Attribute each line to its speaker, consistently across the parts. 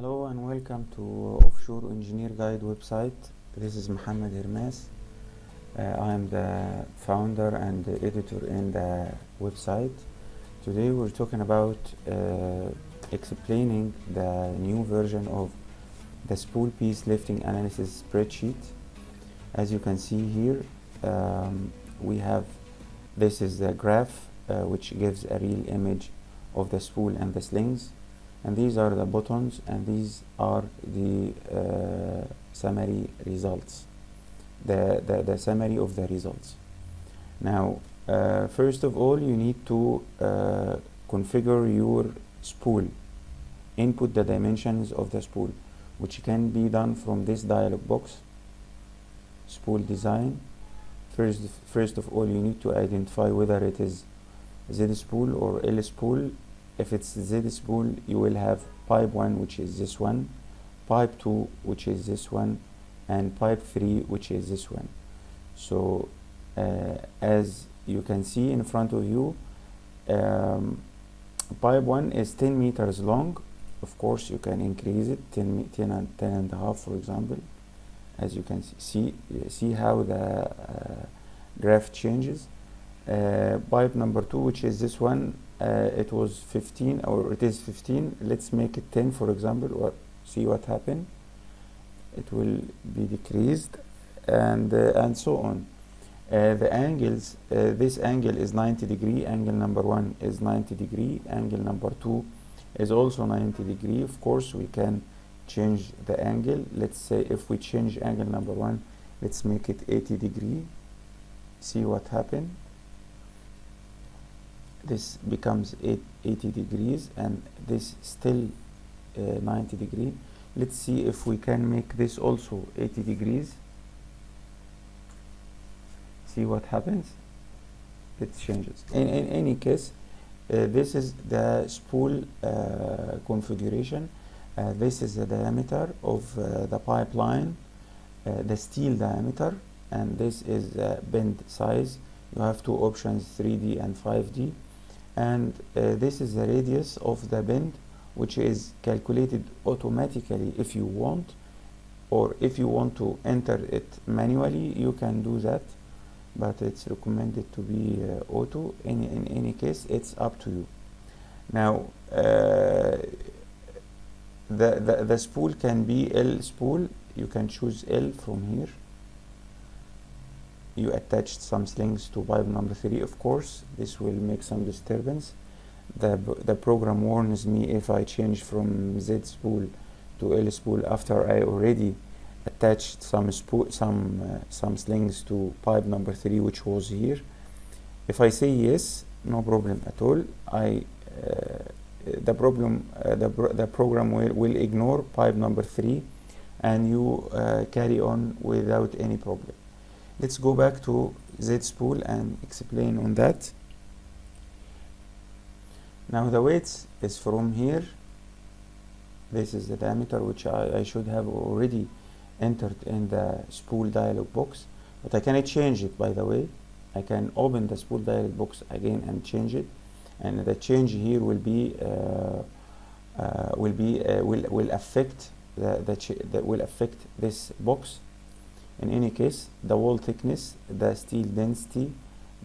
Speaker 1: Hello and welcome to Offshore Engineer Guide website. This is Mohammed Hermes. I am the founder and the editor in the website. Today we're talking about explaining the new version of the spool piece lifting analysis spreadsheet. As you can see here, we have this is the graph which gives a real image of the spool and the slings, and these are the buttons, and these are the summary results, the summary of the results. Now first of all, you need to configure your spool, input the dimensions of the spool, which can be done from this dialog box, spool design. First of all, you need to identify whether it is Z spool or L spool. If it's Z spool, you will have pipe 1, which is this one, pipe 2, which is this one, and pipe 3, which is this one. So as you can see in front of you, pipe 1 is 10 meters long. Of course, you can increase it 10 and a half, for example. As you can see how the graph changes. Pipe number 2, which is this one, it was 15, or it is 15. Let's make it 10, for example, or see what happened. It will be decreased, and so on. The angles, this angle is 90 degree, angle number 1 is 90 degree, angle number 2 is also 90 degree. Of course, we can change the angle. Let's say if we change angle number 1, let's make it 80 degree. See what happened. This becomes 80 degrees, and this still 90 degree. Let's see if we can make this also 80 degrees. See what happens. It changes. In any case, this is the spool configuration. This is the diameter of the pipeline, the steel diameter, and this is the bend size. You have two options, 3D and 5D. And this is the radius of the bend, which is calculated automatically if you want, or if you want to enter it manually, you can do that, but it's recommended to be auto. In any case, it's up to you. Now the spool can be L spool. You can choose L from here. You attached some slings to pipe number 3. Of course, this will make some disturbance. The program warns me if I change from Z spool to L spool after I already attached some slings to pipe number 3, which was here. If I say yes, no problem at all. The program will ignore pipe number 3, and you carry on without any problem. Let's go back to Z spool and explain on that. Now the weights is from here. This is the diameter, which I should have already entered in the spool dialog box, but I cannot change it, by the way. I can open the spool dialog box again and change it, and the change here will affect will affect this box. In any case, the wall thickness, the steel density,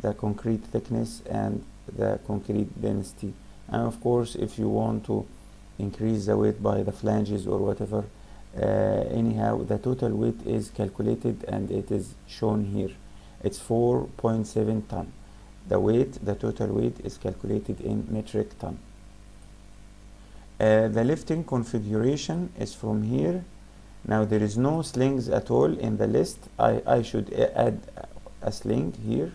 Speaker 1: the concrete thickness, and the concrete density. And of course, if you want to increase the weight by the flanges or whatever, anyhow, the total weight is calculated and it is shown here. It's 4.7 ton. The total weight is calculated in metric ton. The lifting configuration is from here. Now there is no slings at all in the list. I should add a sling here.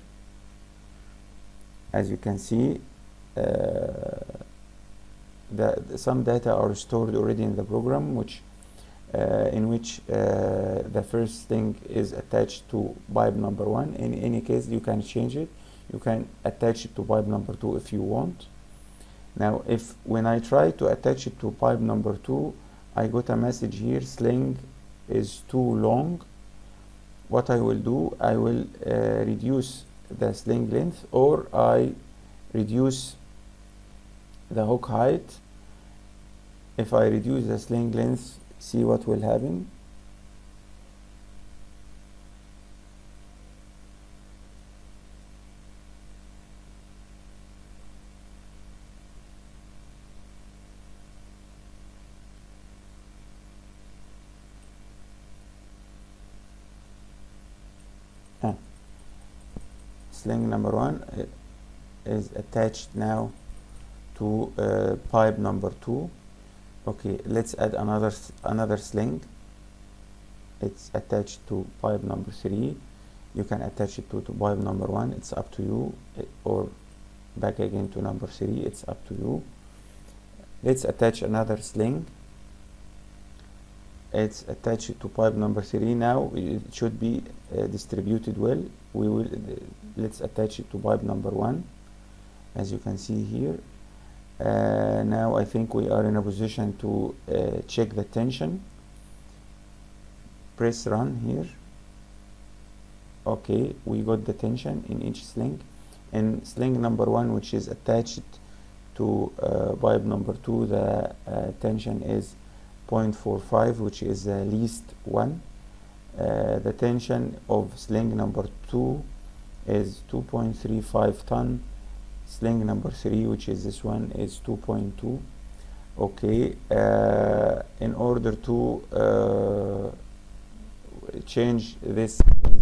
Speaker 1: As you can see, some data are stored already in the program, in which the first sling is attached to pipe number 1. In any case, you can change it. You can attach it to pipe number 2 if you want. Now, when I try to attach it to pipe number 2, I got a message here, sling is too long. What I will do, I will reduce the sling length, or I reduce the hook height If I reduce the sling length, see what will happen. Sling number 1 is attached now to pipe number 2. Okay, let's add another sling. It's attached to pipe number 3. You can attach it to pipe number 1, it's up to you, or back again to number 3, it's up to you. Let's attach another sling. It's attached to pipe number 3 now. It should be distributed well. Let's attach it to pipe number 1, as you can see here. Now I think we are in a position to check the tension. Press run here. Okay, we got the tension in each sling. In sling number 1, which is attached to pipe number 2, the tension is 0.45, which is the least one. The tension of sling number 2 is 2.35 ton. Sling number 3, which is this one, is 2.2. Okay, in order to change these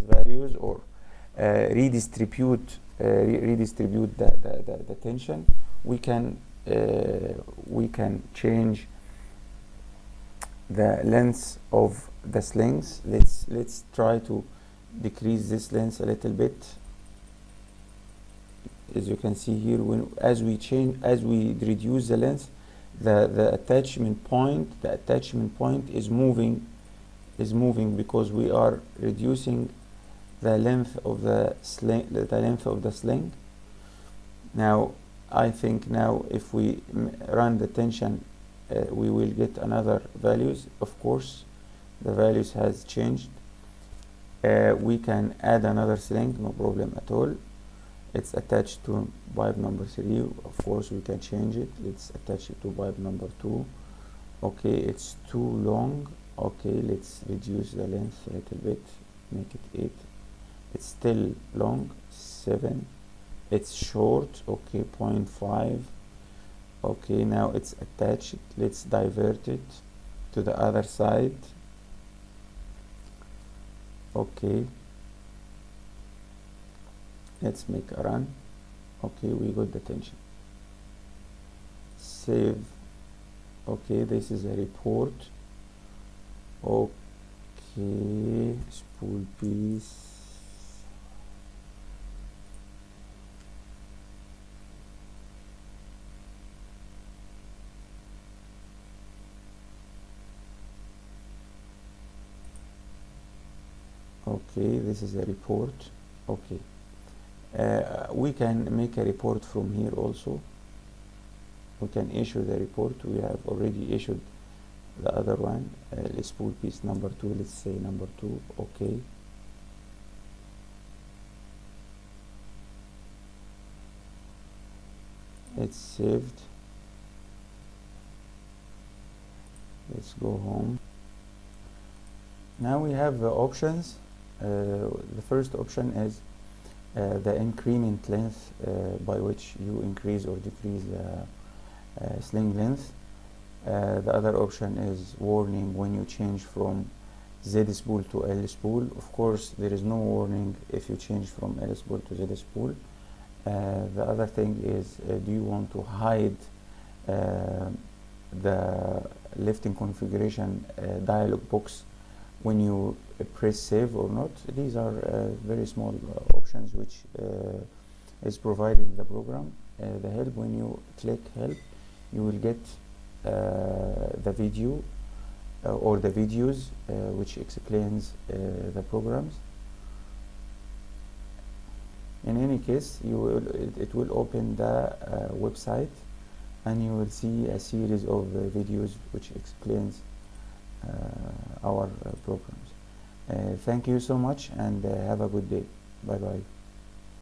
Speaker 1: values or redistribute the tension, we can change the length of the slings. Let's try to decrease this length a little bit. As you can see here, as we reduce the length, the attachment point is moving because we are reducing the length of the sling. Now I think now if we run the tension, we will get another values. Of course the values has changed. We can add another sling, no problem at all. It's attached to pipe number 3. Of course we can change it. Let's attach it to pipe number 2. Okay, it's too long. Okay, let's reduce the length a little bit, make it 8. It's still long. 7. It's short. Okay, 0.5. Okay, now it's attached. Let's divert it to the other side. Okay, let's make a run. Okay, we got the tension. Save. Okay, this is a report. Okay, spool piece. Okay, this is a report. Okay, we can make a report from here also. We can issue the report. We have already issued the other one. Let's spool piece number 2. Let's say number 2. Okay, it's saved. Let's go home. Now we have options. The first option is the increment length by which you increase or decrease the sling length. The other option is warning when you change from Z spool to L spool. Of course there is no warning if you change from L spool to Z spool. The other thing is, do you want to hide the lifting configuration dialog box when you press save or not? These are very small options which is provided in the program. The help, when you click help, you will get the video or the videos which explains the programs. In any case, it will open the website, and you will see a series of videos which explains our programs. Thank you so much, and have a good day. Bye bye.